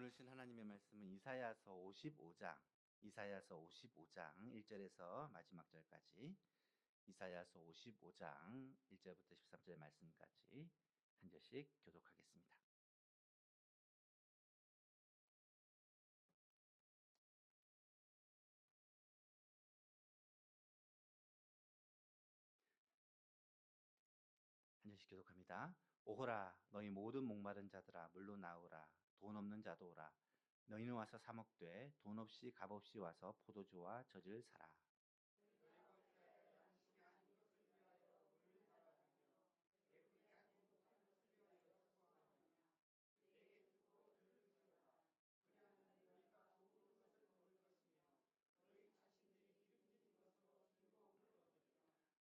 오늘 신 하나님의 말씀은 이사야서 55장 1절에서 마지막 절까지, 이사야서 55장 1절부터 13절 말씀까지 한 절씩 교독하겠습니다. 한 절씩 교독합니다. 오호라, 너희 모든 목마른 자들아, 물로 나오라. 돈 없는 자도 오라. 너희는 와서 사 먹되 돈 없이 값 없이 와서 포도주와 젖을 사라.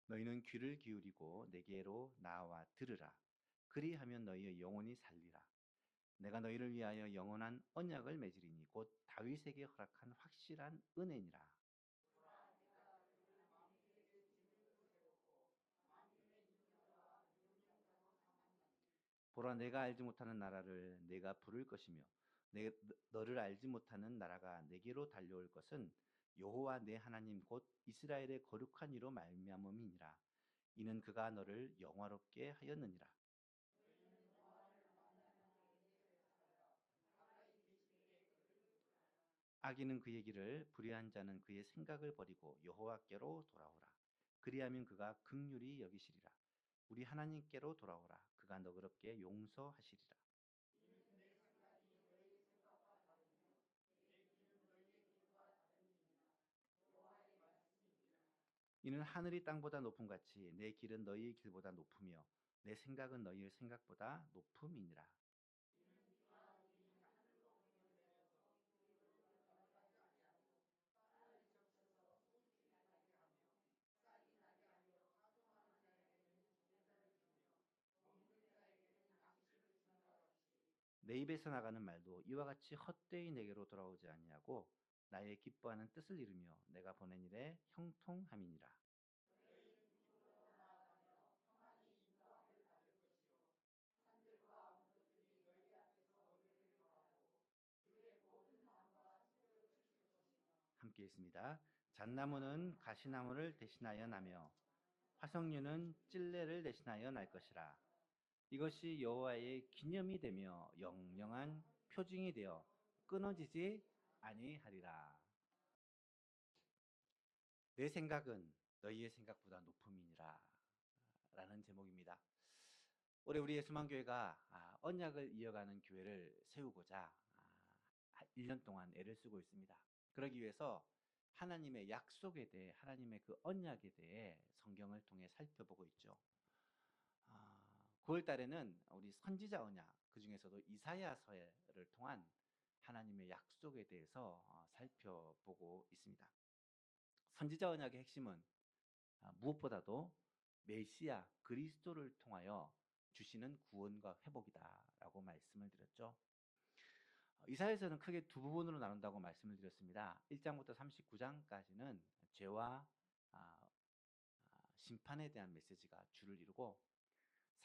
너희는 귀를 기울이고 내게로 나와 들으라. 그리하면 너희의 영혼이 살리라. 내가 너희를 위하여 영원한 언약을 맺으리니 곧 다윗에게 허락한 확실한 은혜니라. 보라, 내가 알지 못하는 나라를 내가 부를 것이며 너를 알지 못하는 나라가 내게로 달려올 것은 여호와 내 하나님 곧 이스라엘의 거룩한 이로 말미암음이니라. 이는 그가 너를 영화롭게 하였느니라. 악인은 그의 길을, 불의한 자는 그의 생각을 버리고 여호와께로 돌아오라. 그리하면 그가 긍휼히 여기시리라. 우리 하나님께로 돌아오라. 그가 너그럽게 용서하시리라. 이는 하늘이 땅보다 높음 같이 내 길은 너희의 길보다 높으며 내 생각은 너희의 생각보다 높음이니라. 내 입에서 나가는 말도 이와 같이 헛되이 내게로 돌아오지 아니하고 나의 기뻐하는 뜻을 이루며 내가 보낸 일에 형통함이니라. 함께 있습니다. 잣나무는 가시나무를 대신하여 나며 화석류는 찔레를 대신하여 날 것이라. 이것이 여호와의 기념이 되며 영영한 표징이 되어 끊어지지 아니하리라. 내 생각은 너희의 생각보다 높음이니라 라는 제목입니다. 올해 우리 예수만교회가 언약을 이어가는 교회를 세우고자 1년 동안 애를 쓰고 있습니다. 그러기 위해서 하나님의 약속에 대해, 하나님의 그 언약에 대해 성경을 통해 살펴보고 있죠. 9월 달에는 우리 선지자 언약, 그 중에서도 이사야서를 통한 하나님의 약속에 대해서 살펴보고 있습니다. 선지자 언약의 핵심은 무엇보다도 메시아 그리스도를 통하여 주시는 구원과 회복이다라고 말씀을 드렸죠. 이사야서는 크게 두 부분으로 나눈다고 말씀을 드렸습니다. 1장부터 39장까지는 죄와 심판에 대한 메시지가 주를 이루고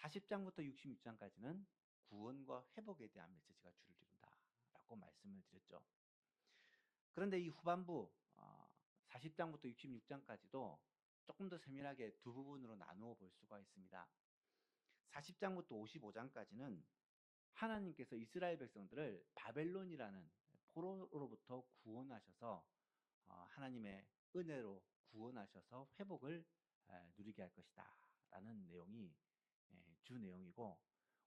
40장부터 66장까지는 구원과 회복에 대한 메시지가 주를 이룬다라고 말씀을 드렸죠. 그런데 이 후반부 40장부터 66장까지도 조금 더 세밀하게 두 부분으로 나누어 볼 수가 있습니다. 40장부터 55장까지는 하나님께서 이스라엘 백성들을 바벨론이라는 포로로부터 구원하셔서 하나님의 은혜로 구원하셔서 회복을 누리게 할 것이다 라는 내용이 주 내용이고,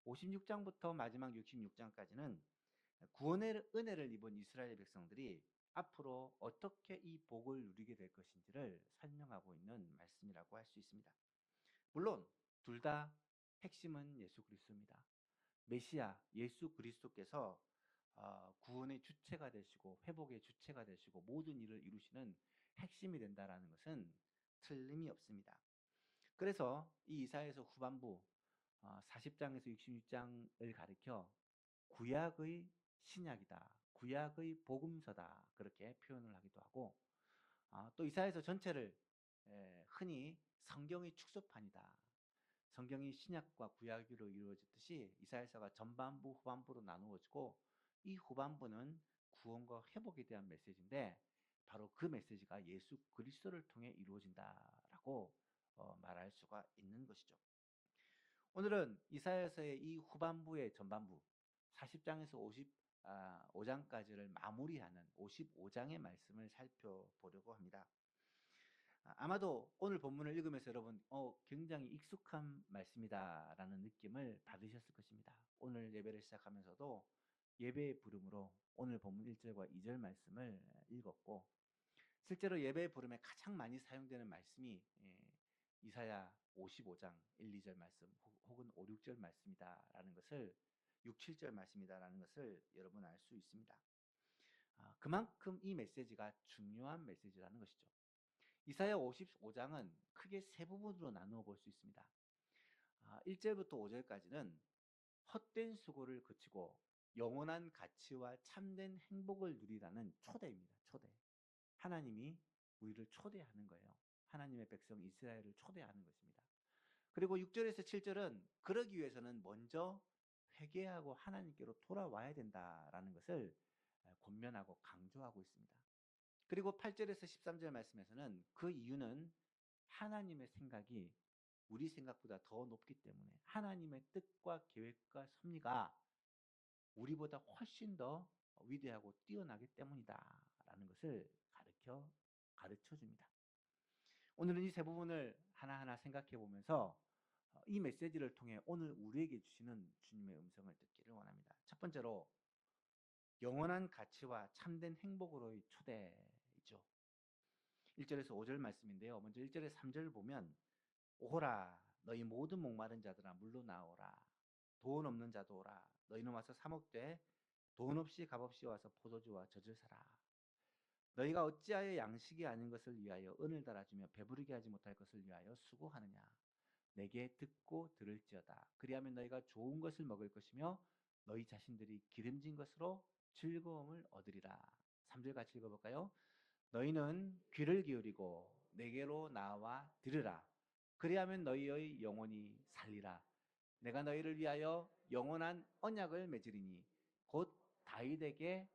56장부터 마지막 66장까지는 구원의 은혜를 입은 이스라엘 백성들이 앞으로 어떻게 이 복을 누리게 될 것인지를 설명하고 있는 말씀이라고 할 수 있습니다. 물론 둘 다 핵심은 예수 그리스도입니다. 메시아 예수 그리스도께서 구원의 주체가 되시고 회복의 주체가 되시고 모든 일을 이루시는 핵심이 된다라는 것은 틀림이 없습니다. 그래서 이 이사야서 후반부 40장에서 66장을 가리켜 구약의 신약이다, 구약의 복음서다 그렇게 표현을 하기도 하고, 또 이사야서 전체를 흔히 성경의 축소판이다, 성경이 신약과 구약으로 이루어졌듯이 이사야서가 전반부 후반부로 나누어지고 이 후반부는 구원과 회복에 대한 메시지인데 바로 그 메시지가 예수 그리스도를 통해 이루어진다라고 말할 수가 있는 것이죠. 오늘은 이사야서의 이 후반부의 전반부 40장에서 55장까지를 마무리하는 55장의 말씀을 살펴보려고 합니다. 아마도 오늘 본문을 읽으면서 여러분 굉장히 익숙한 말씀이다라는 느낌을 받으셨을 것입니다. 오늘 예배를 시작하면서도 예배의 부름으로 오늘 본문 1절과 2절 말씀을 읽었고, 실제로 예배의 부름에 가장 많이 사용되는 말씀이 이사야 55장 1, 2절 말씀 혹은 5, 6절 말씀이다라는 것을 6, 7절 말씀이다라는 것을 여러분 알 수 있습니다. 그만큼 이 메시지가 중요한 메시지라는 것이죠. 이사야 55장은 크게 세 부분으로 나누어 볼 수 있습니다. 1절부터 5절까지는 헛된 수고를 그치고 영원한 가치와 참된 행복을 누리라는 초대입니다. 초대. 하나님이 우리를 초대하는 거예요. 하나님의 백성 이스라엘을 초대하는 것입니다. 그리고 6절에서 7절은 그러기 위해서는 먼저 회개하고 하나님께로 돌아와야 된다라는 것을 권면하고 강조하고 있습니다. 그리고 8절에서 13절 말씀에서는 그 이유는 하나님의 생각이 우리 생각보다 더 높기 때문에 하나님의 뜻과 계획과 섭리가 우리보다 훨씬 더 위대하고 뛰어나기 때문이다라는 것을 가르쳐 줍니다. 오늘은 이 세 부분을 하나하나 생각해 보면서 이 메시지를 통해 오늘 우리에게 주시는 주님의 음성을 듣기를 원합니다. 첫 번째로 영원한 가치와 참된 행복으로의 초대이죠. 1절에서 5절 말씀인데요. 먼저 1절에서 3절을 보면 오호라 너희 모든 목마른 자들아 물로 나오라. 돈 없는 자도 오라. 너희는 와서 사 먹되 돈 없이 값없이 와서 포도주와 젖을 사라. 너희가 어찌하여 양식이 아닌 것을 위하여 은을 달아주며 배부르게 하지 못할 것을 위하여 수고하느냐. 내게 듣고 들을지어다. 그리하면 너희가 좋은 것을 먹을 것이며 너희 자신들이 기름진 것으로 즐거움을 얻으리라. 3절 같이 읽어볼까요? 너희는 귀를 기울이고 내게로 나와 들으라. 그리하면 너희의 영혼이 살리라. 내가 너희를 위하여 영원한 언약을 맺으리니 곧 다윗에게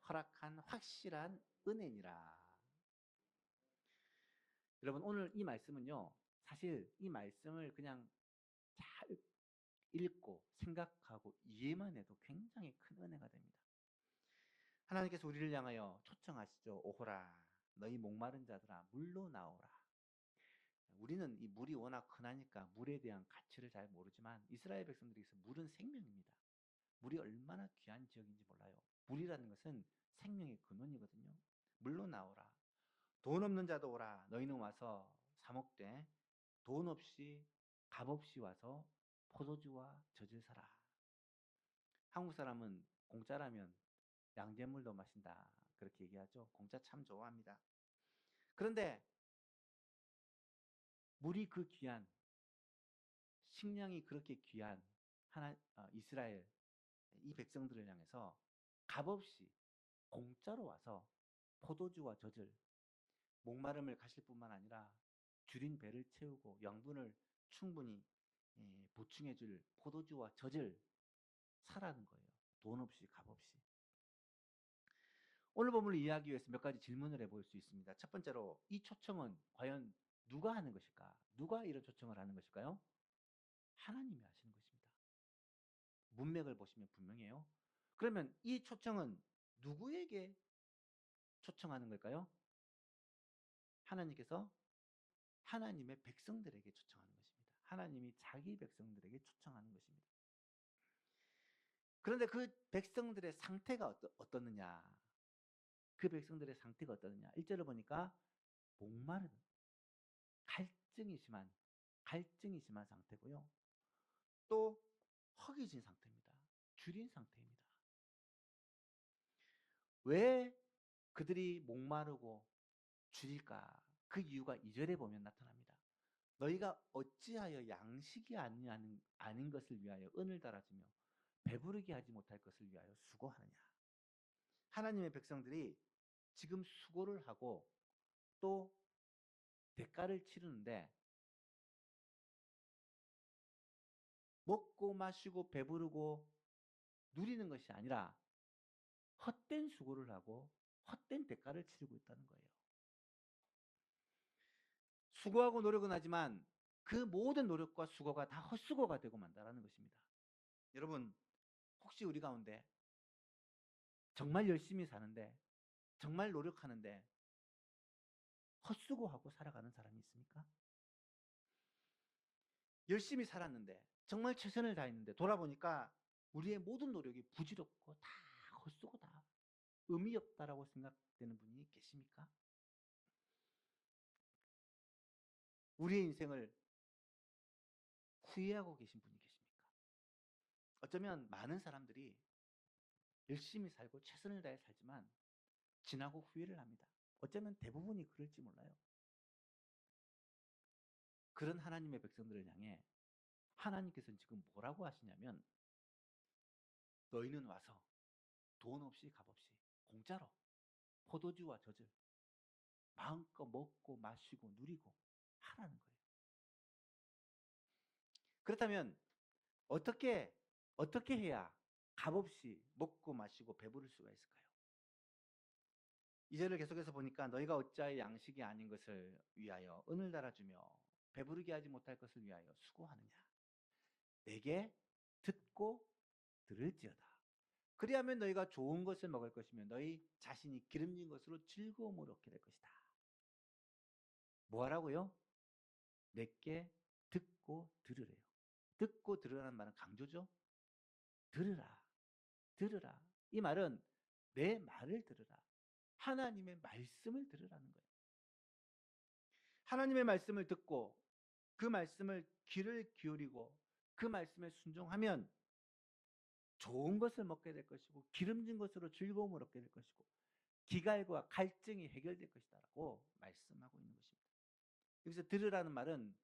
허락한 확실한 은혜니라. 여러분 오늘 이 말씀은요, 사실 이 말씀을 그냥 잘 읽고 생각하고 이해만 해도 굉장히 큰 은혜가 됩니다. 하나님께서 우리를 향하여 초청하시죠. 오호라 너희 목마른 자들아 물로 나오라. 우리는 이 물이 워낙 흔하니까 물에 대한 가치를 잘 모르지만 이스라엘 백성들에게서 물은 생명입니다. 물이 얼마나 귀한 지역인지 몰라요. 물이라는 것은 생명의 근원이거든요. 물로 나오라. 돈 없는 자도 오라. 너희는 와서 사 먹되 돈 없이 값없이 와서 포도주와 젖을 사라. 한국 사람은 공짜라면 양잿물도 마신다. 그렇게 얘기하죠. 공짜 참 좋아합니다. 그런데 물이 그 귀한, 식량이 그렇게 귀한 이스라엘 이 백성들을 향해서 값없이 공짜로 와서 포도주와 젖을 목마름을 가실 뿐만 아니라 줄인 배를 채우고 양분을 충분히 보충해 줄 포도주와 젖을 사라는 거예요. 돈 없이 값없이. 오늘 본문을 이해하기 위해서 몇 가지 질문을 해볼 수 있습니다. 첫 번째로 이 초청은 과연 누가 하는 것일까? 누가 이런 초청을 하는 것일까요? 하나님이 하시는 것입니다. 문맥을 보시면 분명해요. 그러면 이 초청은 누구에게 초청하는 걸까요? 하나님께서 하나님의 백성들에게 초청하는 것입니다. 하나님이 자기 백성들에게 초청하는 것입니다. 그런데 그 백성들의 상태가 어떻느냐? 그 백성들의 상태가 어떠느냐? 1절을 보니까 목마른 갈증이 심한 상태고요. 또 허기진 상태입니다. 줄인 상태입니다. 왜 그들이 목마르고 줄일까? 그 이유가 2절에 보면 나타납니다. 너희가 어찌하여 양식이 아닌 것을 위하여 은을 달아주며 배부르게 하지 못할 것을 위하여 수고하느냐. 하나님의 백성들이 지금 수고를 하고 또 대가를 치르는데 먹고 마시고 배부르고 누리는 것이 아니라 헛된 수고를 하고 헛된 대가를 치르고 있다는 거예요. 수고하고 노력은 하지만 그 모든 노력과 수고가 다 헛수고가 되고 만다라는 것입니다. 여러분, 혹시 우리 가운데 정말 열심히 사는데, 정말 노력하는데 헛수고하고 살아가는 사람이 있습니까? 열심히 살았는데, 정말 최선을 다했는데 돌아보니까 우리의 모든 노력이 부질없고 다 헛수고다, 의미 없다라고 생각되는 분이 계십니까? 우리의 인생을 후회하고 계신 분이 계십니까? 어쩌면 많은 사람들이 열심히 살고 최선을 다해 살지만 지나고 후회를 합니다. 어쩌면 대부분이 그럴지 몰라요. 그런 하나님의 백성들을 향해 하나님께서는 지금 뭐라고 하시냐면, 너희는 와서 돈 없이 값 없이 공짜로 포도주와 젖을 마음껏 먹고 마시고 누리고 하라는 거예요. 그렇다면 어떻게 해야 값없이 먹고 마시고 배부를 수가 있을까요? 2절을 계속해서 보니까 너희가 어찌하여 양식이 아닌 것을 위하여 은을 달아주며 배부르게 하지 못할 것을 위하여 수고하느냐. 내게 듣고 들을지어다. 그리하면 너희가 좋은 것을 먹을 것이며 너희 자신이 기름진 것으로 즐거움을 얻게 될 것이다. 뭐하라고요? 내게 듣고 들으래요. 듣고 들으라는 말은 강조죠. 들으라, 들으라. 이 말은 내 말을 들으라. 하나님의 말씀을 들으라는 거예요. 하나님의 말씀을 듣고 그 말씀을 귀를 기울이고 그 말씀에 순종하면 좋은 것을 먹게 될 것이고 기름진 것으로 즐거움을 얻게 될 것이고 기갈과 갈증이 해결될 것이다라고 말씀하고 있는 것입니다. 여기서 들으라는 말은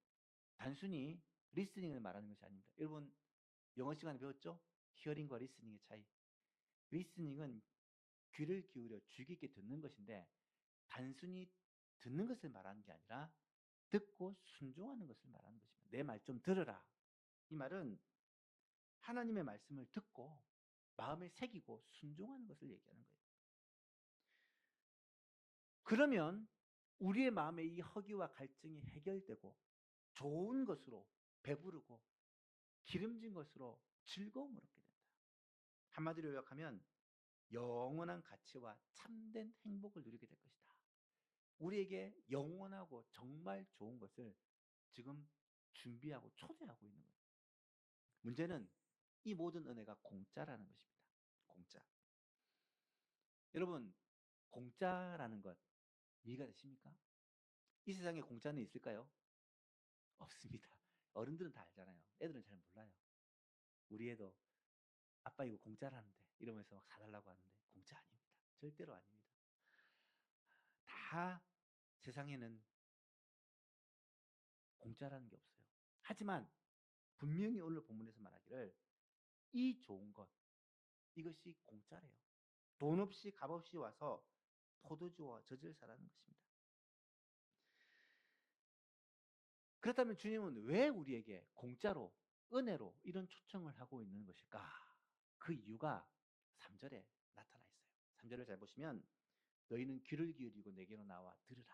단순히 리스닝을 말하는 것이 아닙니다. 여러분 영어 시간에 배웠죠? 히어링과 리스닝의 차이. 리스닝은 귀를 기울여 주의 깊게 듣는 것인데 단순히 듣는 것을 말하는 게 아니라 듣고 순종하는 것을 말하는 것입니다. 내 말 좀 들으라. 이 말은 하나님의 말씀을 듣고 마음에 새기고 순종하는 것을 얘기하는 거예요. 그러면 우리의 마음에 이 허기와 갈증이 해결되고 좋은 것으로 배부르고 기름진 것으로 즐거움을 얻게 된다. 한마디로 요약하면 영원한 가치와 참된 행복을 누리게 될 것이다. 우리에게 영원하고 정말 좋은 것을 지금 준비하고 초대하고 있는 거예요. 문제는 이 모든 은혜가 공짜라는 것입니다. 공짜. 여러분, 공짜라는 것 이해가 되십니까? 이 세상에 공짜는 있을까요? 없습니다. 어른들은 다 알잖아요. 애들은 잘 몰라요. 우리 애도 아빠 이거 공짜라는데 이러면서 막 사달라고 하는데 공짜 아닙니다. 절대로 아닙니다. 다 세상에는 공짜라는 게 없어요. 하지만 분명히 오늘 본문에서 말하기를 이 좋은 것, 이것이 공짜래요. 돈 없이 값 없이 와서 포도주와 젖을 사라는 것입니다. 그렇다면 주님은 왜 우리에게 공짜로 은혜로 이런 초청을 하고 있는 것일까? 그 이유가 3절에 나타나 있어요. 3절을 잘 보시면 너희는 귀를 기울이고 내게로 나와 들으라.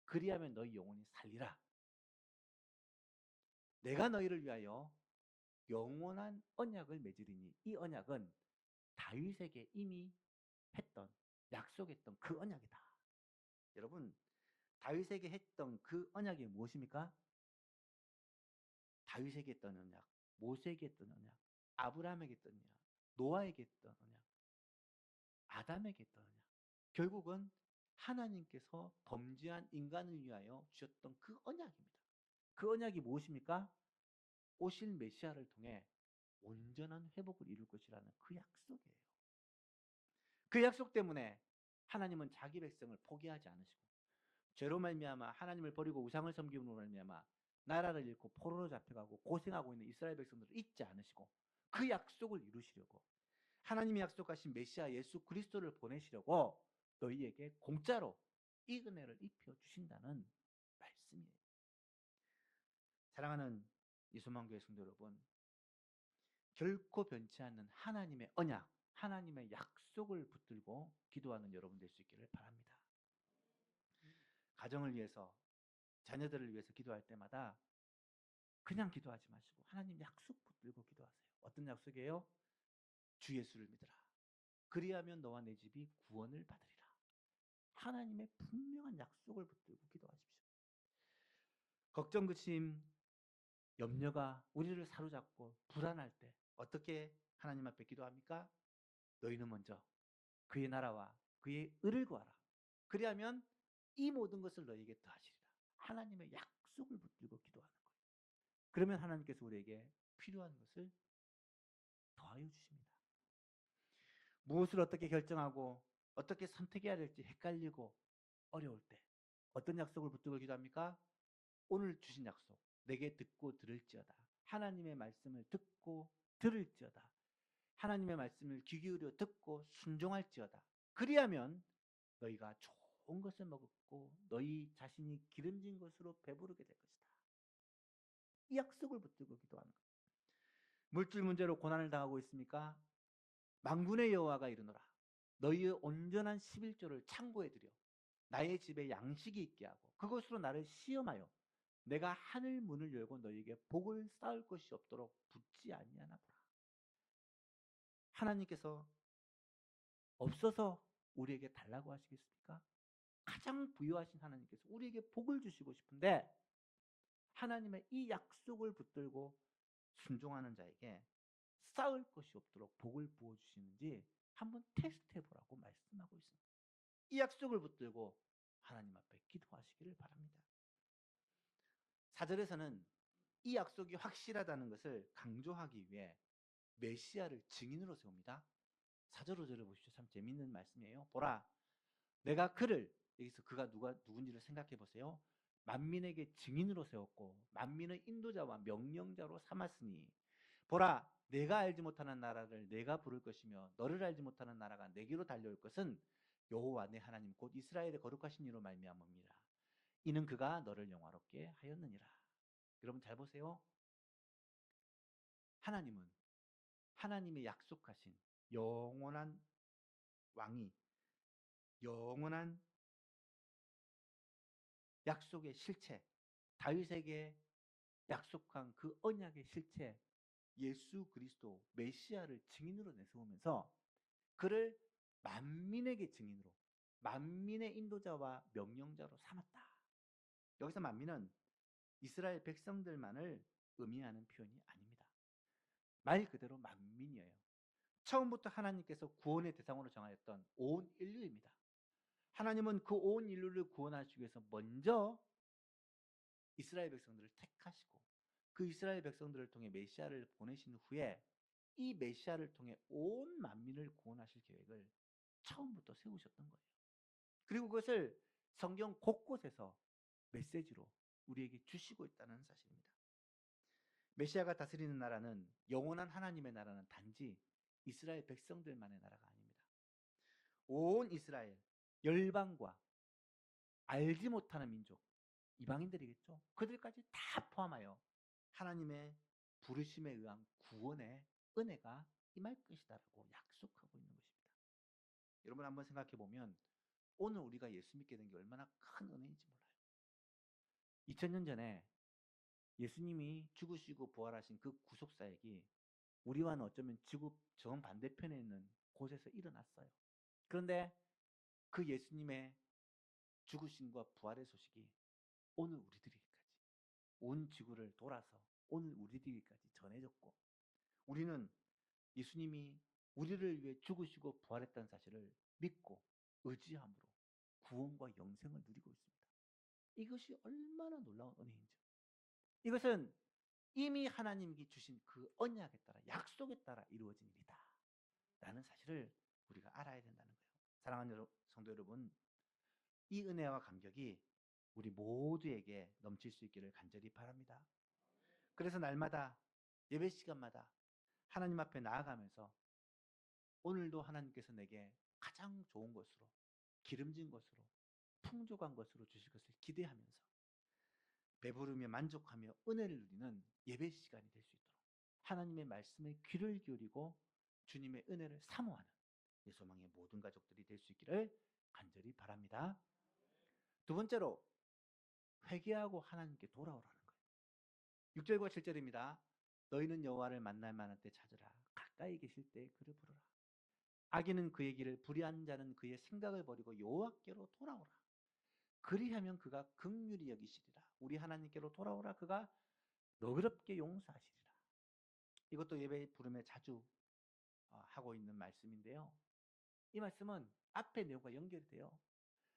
그리하면 너희 영혼이 살리라. 내가 너희를 위하여 영원한 언약을 맺으리니 이 언약은 다윗에게 이미 했던 약속했던 그 언약이다. 여러분, 다윗에게 했던 그 언약이 무엇입니까? 다윗에게 했던 언약, 모세에게 했던 언약, 아브라함에게 했던 언약, 노아에게 했던 언약, 아담에게 했던 언약. 결국은 하나님께서 범죄한 인간을 위하여 주셨던 그 언약입니다. 그 언약이 무엇입니까? 오실 메시아를 통해 온전한 회복을 이룰 것이라는 그 약속이에요. 그 약속 때문에 하나님은 자기 백성을 포기하지 않으시고 죄로 말미암아 하나님을 버리고 우상을 섬김으로 말미암아 나라를 잃고 포로로 잡혀가고 고생하고 있는 이스라엘 백성들을 잊지 않으시고 그 약속을 이루시려고 하나님이 약속하신 메시아 예수 그리스도를 보내시려고 너희에게 공짜로 이 은혜를 입혀 주신다는 말씀이에요. 사랑하는 이소망교회 성도 여러분, 결코 변치 않는 하나님의 언약, 하나님의 약속을 붙들고 기도하는 여러분 될 수 있기를 바랍니다. 가정을 위해서, 자녀들을 위해서 기도할 때마다 그냥 기도하지 마시고 하나님 약속 붙들고 기도하세요. 어떤 약속이에요? 주 예수를 믿으라. 그리하면 너와 내 집이 구원을 받으리라. 하나님의 분명한 약속을 붙들고 기도하십시오. 걱정, 근심, 염려가 우리를 사로잡고 불안할 때 어떻게 하나님 앞에 기도합니까? 너희는 먼저 그의 나라와 그의 의를 구하라. 그리하면 이 모든 것을 너희에게 더하시리라. 하나님의 약속을 붙들고 기도하는 거예요. 그러면 하나님께서 우리에게 필요한 것을 더하여 주십니다. 무엇을 어떻게 결정하고 어떻게 선택해야 될지 헷갈리고 어려울 때 어떤 약속을 붙들고 기도합니까? 오늘 주신 약속, 내게 듣고 들을지어다. 하나님의 말씀을 듣고 들을지어다. 하나님의 말씀을 귀 기울여 듣고 순종할지어다. 그리하면 너희가 좋은 것을 먹었고 너희 자신이 기름진 것으로 배부르게 될 것이다. 이 약속을 붙들고 기도하는 거예요. 물질 문제로 고난을 당하고 있습니까? 만군의 여호와가 이르노라. 너희의 온전한 11조를 창고에 들여 나의 집에 양식이 있게 하고 그것으로 나를 시험하여 내가 하늘 문을 열고 너희에게 복을 쌓을 것이 없도록 붙지 아니하나 보라. 하나님께서 없어서 우리에게 달라고 하시겠습니까? 가장 부유하신 하나님께서 우리에게 복을 주시고 싶은데 하나님의 이 약속을 붙들고 순종하는 자에게 쌓을 것이 없도록 복을 부어주시는지 한번 테스트해 보라고 말씀하고 있습니다. 이 약속을 붙들고 하나님 앞에 기도하시기를 바랍니다. 4절에서는 이 약속이 확실하다는 것을 강조하기 위해 메시아를 증인으로 세웁니다. 4절 5절을 보십시오. 참 재밌는 말씀이에요. 보라, 내가 그를, 여기서 그가 누군지를 생각해 보세요. 만민에게 증인으로 세웠고 만민의 인도자와 명령자로 삼았으니 보라, 내가 알지 못하는 나라를 내가 부를 것이며 너를 알지 못하는 나라가 내게로 달려올 것은 여호와 내 하나님 곧 이스라엘의 거룩하신 이로 말미암음이라. 이는 그가 너를 영화롭게 하였느니라. 여러분 잘 보세요. 하나님은 하나님의 약속하신 영원한 왕이, 영원한 약속의 실체, 다윗에게 약속한 그 언약의 실체, 예수 그리스도 메시아를 증인으로 내세우면서 그를 만민에게 증인으로, 만민의 인도자와 명령자로 삼았다. 여기서 만민은 이스라엘 백성들만을 의미하는 표현이 아닙니다. 말 그대로 만민이에요. 처음부터 하나님께서 구원의 대상으로 정하였던 온 인류입니다. 하나님은 그 온 인류를 구원하시기 위해서 먼저 이스라엘 백성들을 택하시고 그 이스라엘 백성들을 통해 메시아를 보내신 후에 이 메시아를 통해 온 만민을 구원하실 계획을 처음부터 세우셨던 거예요. 그리고 그것을 성경 곳곳에서 메시지로 우리에게 주시고 있다는 사실입니다. 메시아가 다스리는 나라는, 영원한 하나님의 나라는 단지 이스라엘 백성들만의 나라가 아닙니다. 온 이스라엘, 열방과 알지 못하는 민족, 이방인들이겠죠. 그들까지 다 포함하여 하나님의 부르심에 의한 구원의 은혜가 임할 것이다라고 약속하고 있는 것입니다. 여러분 한번 생각해 보면 오늘 우리가 예수 믿게 된 게 얼마나 큰 은혜인지 몰라요. 2000년 전에 예수님이 죽으시고 부활하신 그 구속사역이 우리와는 어쩌면 지구 정반대편에 있는 곳에서 일어났어요. 그런데 그 예수님의 죽으심과 부활의 소식이 오늘 우리들에게까지, 온 지구를 돌아서 오늘 우리들에게까지 전해졌고, 우리는 예수님이 우리를 위해 죽으시고 부활했다는 사실을 믿고 의지함으로 구원과 영생을 누리고 있습니다. 이것이 얼마나 놀라운 은혜인지. 이것은 이미 하나님이 주신 그 언약에 따라, 약속에 따라 이루어진 일이다 라는 사실을 우리가 알아야 된다는 거예요. 사랑하는 성도 여러분, 이 은혜와 감격이 우리 모두에게 넘칠 수 있기를 간절히 바랍니다. 그래서 날마다 예배 시간마다 하나님 앞에 나아가면서 오늘도 하나님께서 내게 가장 좋은 것으로, 기름진 것으로, 풍족한 것으로 주실 것을 기대하면서 배부르며 만족하며 은혜를 누리는 예배 시간이 될 수 있도록 하나님의 말씀에 귀를 기울이고 주님의 은혜를 사모하는 예소망의 모든 가족들이 될 수 있기를 간절히 바랍니다. 두 번째로 회개하고 하나님께 돌아오라는 거예요. 6절과 7절입니다. 너희는 여호와를 만날 만한 때 찾으라. 가까이 계실 때 그를 부르라. 악인은 그의 길을, 불의한 자는 그의 생각을 버리고 여호와께로 돌아오라. 그리하면 그가 긍휼히 여기시리라. 우리 하나님께로 돌아오라. 그가 너그럽게 용서하시리라. 이것도 예배 부름에 자주 하고 있는 말씀인데요. 이 말씀은 앞의 내용과 연결이 돼요.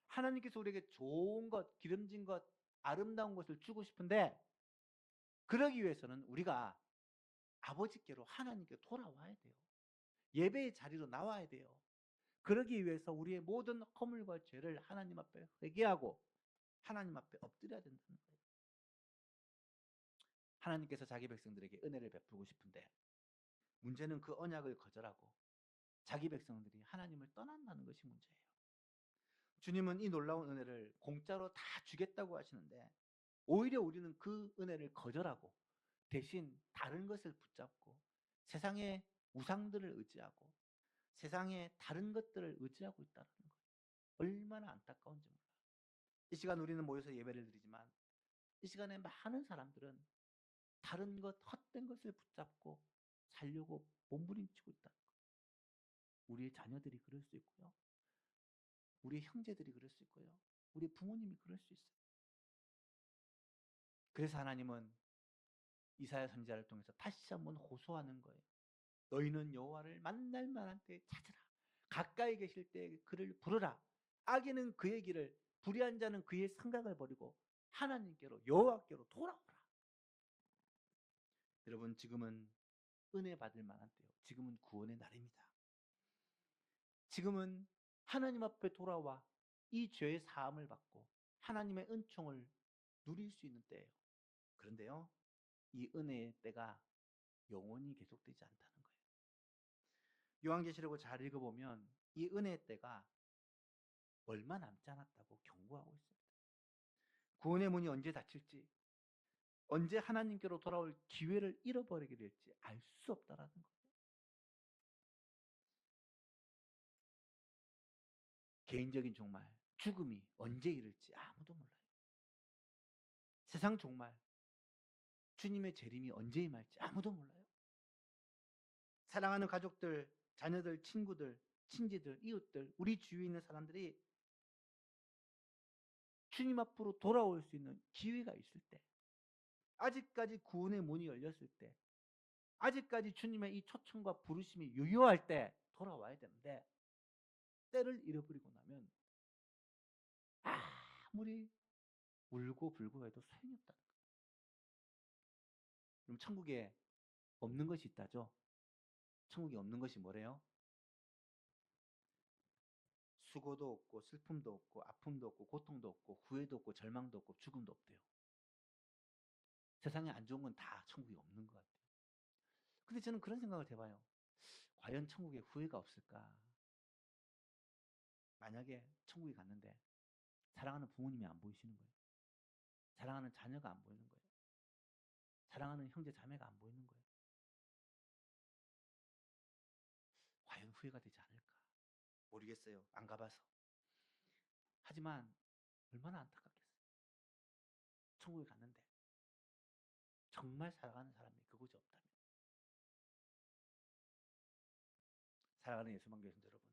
하나님께서 우리에게 좋은 것, 기름진 것, 아름다운 것을 주고 싶은데 그러기 위해서는 우리가 아버지께로 하나님께 돌아와야 돼요. 예배의 자리로 나와야 돼요. 그러기 위해서 우리의 모든 허물과 죄를 하나님 앞에 회개하고 하나님 앞에 엎드려야 된다는 거예요. 하나님께서 자기 백성들에게 은혜를 베풀고 싶은데 문제는 그 언약을 거절하고 자기 백성들이 하나님을 떠난다는 것이 문제예요. 주님은 이 놀라운 은혜를 공짜로 다 주겠다고 하시는데 오히려 우리는 그 은혜를 거절하고 대신 다른 것을 붙잡고 세상의 우상들을 의지하고 세상의 다른 것들을 의지하고 있다는 거예요. 얼마나 안타까운지 몰라요. 이 시간 우리는 모여서 예배를 드리지만 이 시간에 많은 사람들은 다른 것, 헛된 것을 붙잡고 살려고 몸부림치고 있다는 거예요. 우리의 자녀들이 그럴 수 있고요. 우리의 형제들이 그럴 수 있고요. 우리 부모님이 그럴 수 있어요. 그래서 하나님은 이사야 선지자를 통해서 다시 한번 호소하는 거예요. 너희는 여호와를 만날 만한 때에 찾으라. 가까이 계실 때 그를 부르라. 악인은 그의 길을, 불의한 자는 그의 생각을 버리고 하나님께로, 여호와께로 돌아오라. 여러분, 지금은 은혜 받을 만한 때요. 지금은 구원의 날입니다. 지금은 하나님 앞에 돌아와 이 죄의 사함을 받고 하나님의 은총을 누릴 수 있는 때예요. 그런데요, 이 은혜의 때가 영원히 계속되지 않다는 거예요. 요한계시록을 잘 읽어보면 이 은혜의 때가 얼마 남지 않았다고 경고하고 있습니다. 구원의 문이 언제 닫힐지, 언제 하나님께로 돌아올 기회를 잃어버리게 될지 알 수 없다라는 거예요. 개인적인 종말, 죽음이 언제 이를지 아무도 몰라요. 세상 종말, 주님의 재림이 언제 임할지 아무도 몰라요. 사랑하는 가족들, 자녀들, 친구들, 친지들, 이웃들, 우리 주위에 있는 사람들이 주님 앞으로 돌아올 수 있는 기회가 있을 때, 아직까지 구원의 문이 열렸을 때, 아직까지 주님의 이 초청과 부르심이 유효할 때 돌아와야 되는데 때를 잃어버리고 나면 아무리 울고 불고 해도 소용이 없다는 거예요. 그럼 천국에 없는 것이 있다죠? 천국에 없는 것이 뭐래요? 수고도 없고 슬픔도 없고 아픔도 없고 고통도 없고 후회도 없고 절망도 없고 죽음도 없대요. 세상에 안 좋은 건 다 천국에 없는 것 같아요. 근데 저는 그런 생각을 해봐요. 과연 천국에 후회가 없을까? 만약에 천국에 갔는데 사랑하는 부모님이 안 보이시는 거예요. 사랑하는 자녀가 안 보이는 거예요. 사랑하는 형제 자매가 안 보이는 거예요. 과연 후회가 되지 않을까? 모르겠어요. 안 가봐서. 하지만 얼마나 안타깝겠어요. 천국에 갔는데 정말 사랑하는 사람이 그곳에 없다면. 사랑하는 예수만 교회성 여러분,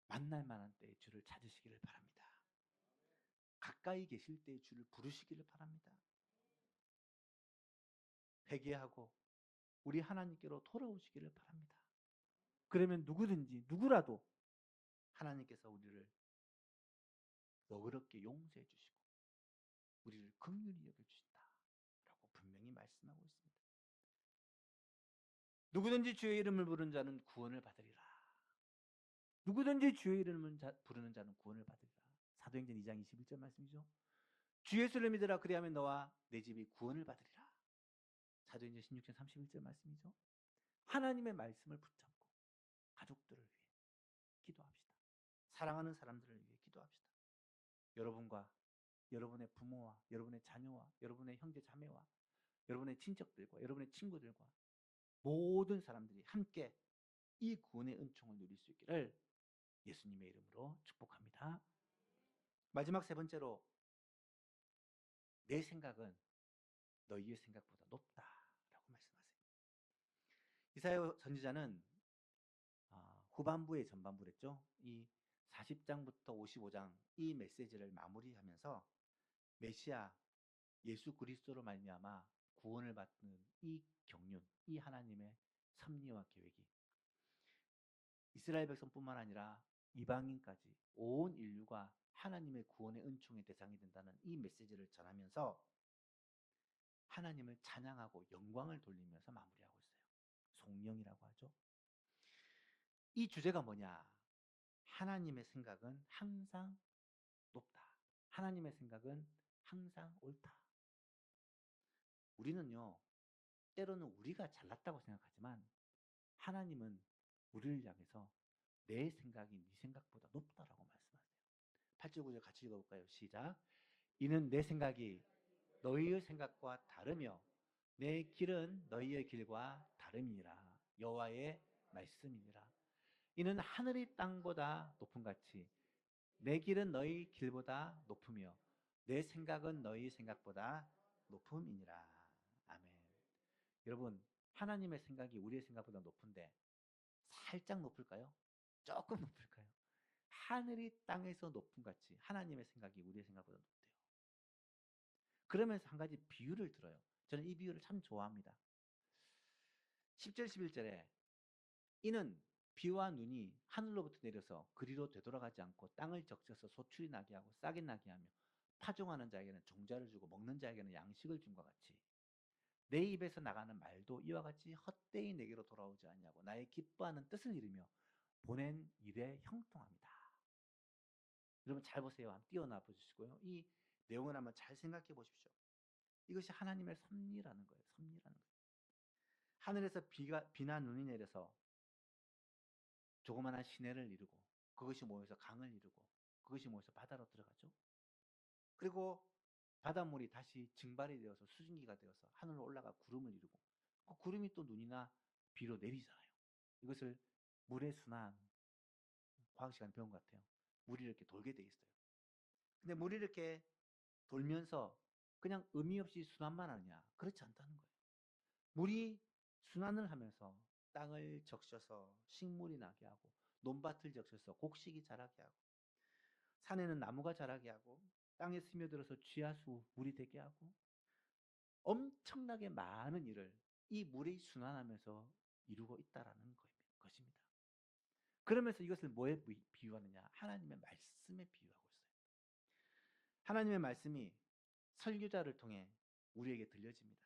만날 만한 때에 주를 찾으시기를 바랍니다. 가까이 계실 때에 주를 부르시기를 바랍니다. 회개하고 우리 하나님께로 돌아오시기를 바랍니다. 그러면 누구든지 누구라도 하나님께서 우리를 너그럽게 용서해 주시고 우리를 긍휼히 여겨주신다라고 분명히 말씀하고 있습니다. 누구든지 주의 이름을 부르는 자는 구원을 받으리라. 누구든지 주의 이름을 부르는 자는 구원을 받으리라. 사도행전 2장 21절 말씀이죠. 주 예수를 믿으라. 그리하면 너와 내 집이 구원을 받으리라. 사도행전 16장 31절 말씀이죠. 하나님의 말씀을 붙잡고 가족들을 위해 기도합시다. 사랑하는 사람들을 위해 기도합시다. 여러분과 여러분의 부모와 여러분의 자녀와 여러분의 형제 자매와 여러분의 친척들과 여러분의 친구들과 모든 사람들이 함께 이 구원의 은총을 누릴 수 있기를 예수님의 이름으로 축복합니다. 마지막 세 번째로, 내 생각은 너희의 생각보다 높다라고 말씀하세요. 이사야 선지자는 후반부에 전반부랬죠. 이 40장부터 55장 이 메시지를 마무리하면서 메시아 예수 그리스도로 말미암아 구원을 받는 이 경륜, 이 하나님의 섭리와 계획이 이스라엘 백성뿐만 아니라 이방인까지 온 인류가 하나님의 구원의 은총의 대상이 된다는 이 메시지를 전하면서 하나님을 찬양하고 영광을 돌리면서 마무리하고 있어요. 송영이라고 하죠. 이 주제가 뭐냐? 하나님의 생각은 항상 높다. 하나님의 생각은 항상 옳다. 우리는요, 때로는 우리가 잘났다고 생각하지만 하나님은 우리를 향해서 내 생각이 네 생각보다 높다라고 말씀하세요. 8절 9절 같이 읽어볼까요? 시작. 이는 내 생각이 너희의 생각과 다르며 내 길은 너희의 길과 다름이니라. 여호와의 말씀이니라. 이는 하늘이 땅보다 높음 같이 내 길은 너희 길보다 높으며 내 생각은 너희 생각보다 높음이니라. 아멘. 여러분, 하나님의 생각이 우리의 생각보다 높은데 살짝 높을까요? 조금 높을까요? 하늘이 땅에서 높음 같이 하나님의 생각이 우리의 생각보다 높대요. 그러면서 한 가지 비유를 들어요. 저는 이 비유를 참 좋아합니다. 10절 11절에 이는 비와 눈이 하늘로부터 내려서 그리로 되돌아가지 않고 땅을 적셔서 소출이 나게 하고 싹이 나게 하며 파종하는 자에게는 종자를 주고 먹는 자에게는 양식을 준 것 같이 내 입에서 나가는 말도 이와 같이 헛되이 내게로 돌아오지 않냐고 나의 기뻐하는 뜻을 이루며 보낸 일에 형통합니다. 여러분 잘 보세요. 한번 띄워놔 보시고요. 이 내용을 한번 잘 생각해 보십시오. 이것이 하나님의 섭리라는 거예요. 섭리라는 거예요. 하늘에서 비나 눈이 내려서 조그마한 시내를 이루고 그것이 모여서 강을 이루고 그것이 모여서 바다로 들어가죠. 그리고 바닷물이 다시 증발이 되어서 수증기가 되어서 하늘로 올라가 구름을 이루고 그 구름이 또 눈이나 비로 내리잖아요. 이것을 물의 순환, 과학 시간에 배운 것 같아요. 물이 이렇게 돌게 돼 있어요. 근데 물이 이렇게 돌면서 그냥 의미 없이 순환만 하느냐? 그렇지 않다는 거예요. 물이 순환을 하면서 땅을 적셔서 식물이 나게 하고 논밭을 적셔서 곡식이 자라게 하고 산에는 나무가 자라게 하고 땅에 스며들어서 쥐야수 물이 되게 하고 엄청나게 많은 일을 이 물이 순환하면서 이루고 있다라는 것입니다. 그러면서 이것을 뭐에 비유하느냐? 하나님의 말씀에 비유하고 있어요. 하나님의 말씀이 설교자를 통해 우리에게 들려집니다.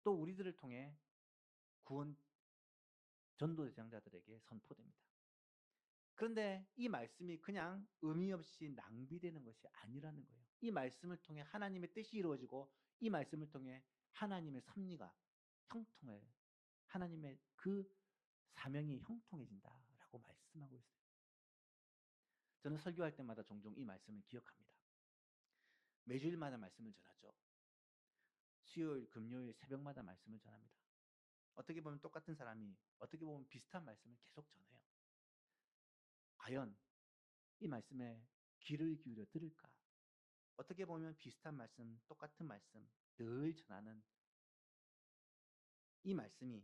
또 우리들을 통해 구원 전도 대상자들에게 선포됩니다. 그런데 이 말씀이 그냥 의미 없이 낭비되는 것이 아니라는 거예요. 이 말씀을 통해 하나님의 뜻이 이루어지고 이 말씀을 통해 하나님의 섭리가 형통해 하나님의 그 사명이 형통해진다라고 말씀하고 있어요. 저는 설교할 때마다 종종 이 말씀을 기억합니다. 매주일마다 말씀을 전하죠. 수요일, 금요일, 새벽마다 말씀을 전합니다. 어떻게 보면 똑같은 사람이 어떻게 보면 비슷한 말씀을 계속 전해요. 과연 이 말씀에 귀를 기울여 들을까? 어떻게 보면 비슷한 말씀, 똑같은 말씀 늘 전하는 이 말씀이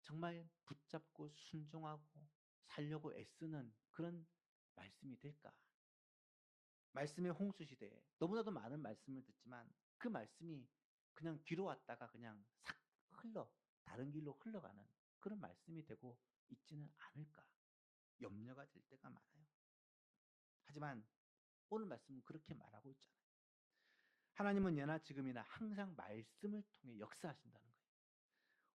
정말 붙잡고 순종하고 살려고 애쓰는 그런 말씀이 될까? 말씀의 홍수 시대에 너무나도 많은 말씀을 듣지만 그 말씀이 그냥 귀로 왔다가 그냥 싹 다른 길로 흘러가는 그런 말씀이 되고 있지는 않을까? 염려가 될 때가 많아요. 하지만 오늘 말씀은 그렇게 말하고 있잖아요. 하나님은 예나 지금이나 항상 말씀을 통해 역사하신다는 거예요.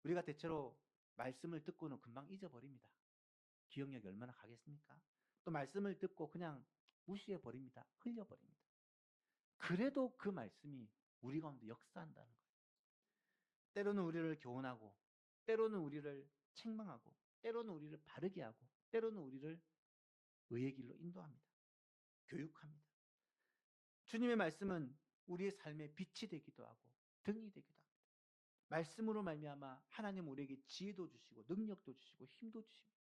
우리가 대체로 말씀을 듣고는 금방 잊어버립니다. 기억력이 얼마나 가겠습니까? 또 말씀을 듣고 그냥 무시해버립니다. 흘려버립니다. 그래도 그 말씀이 우리 가운데 역사한다는 거예요. 때로는 우리를 교훈하고 때로는 우리를 책망하고 때로는 우리를 바르게 하고 때로는 우리를 의의 길로 인도합니다. 교육합니다. 주님의 말씀은 우리의 삶의 빛이 되기도 하고 등이 되기도 합니다. 말씀으로 말미암아 하나님 우리에게 지혜도 주시고 능력도 주시고 힘도 주십니다.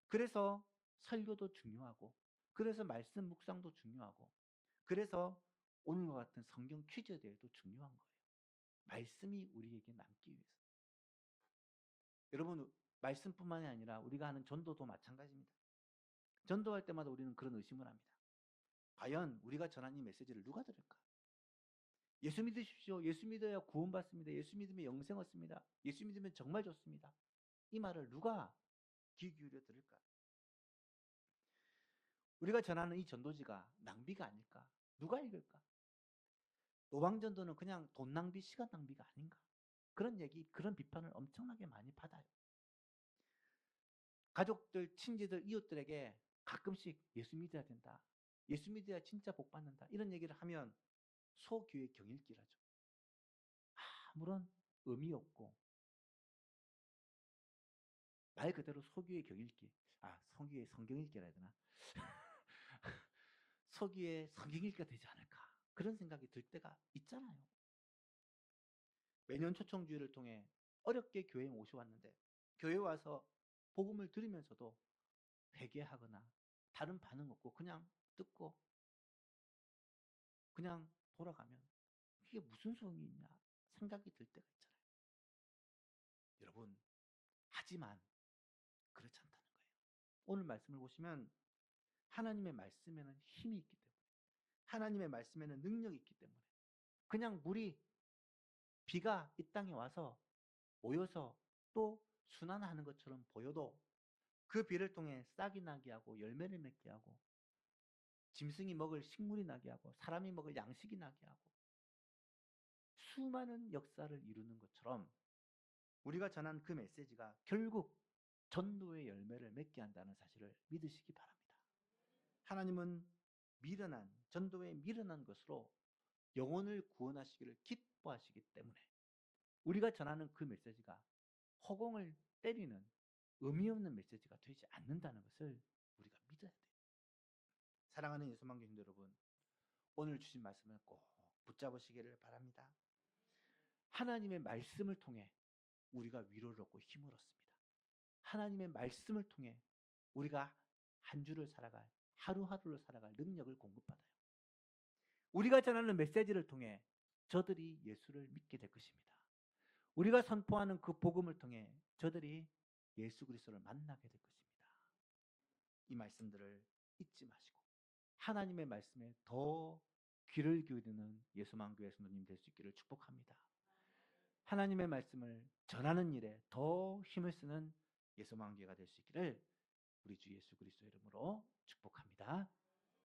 그래서 설교도 중요하고, 그래서 말씀 묵상도 중요하고, 그래서 오늘과 같은 성경 퀴즈에 대해도 중요한 거예요. 말씀이 우리에게 남기 위해서. 여러분, 말씀뿐만이 아니라 우리가 하는 전도도 마찬가지입니다. 전도할 때마다 우리는 그런 의심을 합니다. 과연 우리가 전한 이 메시지를 누가 들을까? 예수 믿으십시오. 예수 믿어야 구원받습니다. 예수 믿으면 영생 얻습니다. 예수 믿으면 정말 좋습니다. 이 말을 누가 귀 기울여 들을까? 우리가 전하는 이 전도지가 낭비가 아닐까? 누가 읽을까? 노방전도는 그냥 돈 낭비, 시간 낭비가 아닌가? 그런 얘기, 그런 비판을 엄청나게 많이 받아요. 가족들, 친지들, 이웃들에게 가끔씩 예수 믿어야 된다. 예수 믿어야 진짜 복 받는다. 이런 얘기를 하면 소교회 경일기라죠. 아무런 의미 없고 말 그대로 소교회 경일기. 소교회 성경일기라 해야 되나? 소교회 성경일기가 되지 않을까? 그런 생각이 들 때가 있잖아요. 매년 초청주의를 통해 어렵게 교회에 모셔왔는데 교회 와서 복음을 들으면서도 회개하거나 다른 반응 없고 그냥 듣고 그냥 돌아가면 이게 무슨 소용이 있냐 생각이 들 때가 있잖아요. 여러분, 하지만 그렇지 않다는 거예요. 오늘 말씀을 보시면 하나님의 말씀에는 힘이 있기 때문에, 하나님의 말씀에는 능력이 있기 때문에 그냥 물이, 비가 이 땅에 와서 모여서 또 순환하는 것처럼 보여도 그 비를 통해 싹이 나게 하고 열매를 맺게 하고 짐승이 먹을 식물이 나게 하고 사람이 먹을 양식이 나게 하고 수많은 역사를 이루는 것처럼 우리가 전한 그 메시지가 결국 전도의 열매를 맺게 한다는 사실을 믿으시기 바랍니다. 하나님은 미련한, 전도에 미련한 것으로 영혼을 구원하시기를 기뻐하시기 때문에 우리가 전하는 그 메시지가 허공을 때리는 의미 없는 메시지가 되지 않는다는 것을 우리가 믿어야 돼요. 사랑하는 예수만교 성도 여러분, 오늘 주신 말씀을 꼭 붙잡으시기를 바랍니다. 하나님의 말씀을 통해 우리가 위로를 얻고 힘을 얻습니다. 하나님의 말씀을 통해 우리가 한 주를 살아갈, 하루하루를 살아갈 능력을 공급받아요. 우리가 전하는 메시지를 통해 저들이 예수를 믿게 될 것입니다. 우리가 선포하는 그 복음을 통해 저들이 예수 그리스도를 만나게 될 것입니다. 이 말씀들을 잊지 마시고 하나님의 말씀에 더 귀를 기울이는 예수만교회 성도님 될 수 있기를 축복합니다. 하나님의 말씀을 전하는 일에 더 힘을 쓰는 예수만교회가 될 수 있기를 우리 주 예수 그리스도 이름으로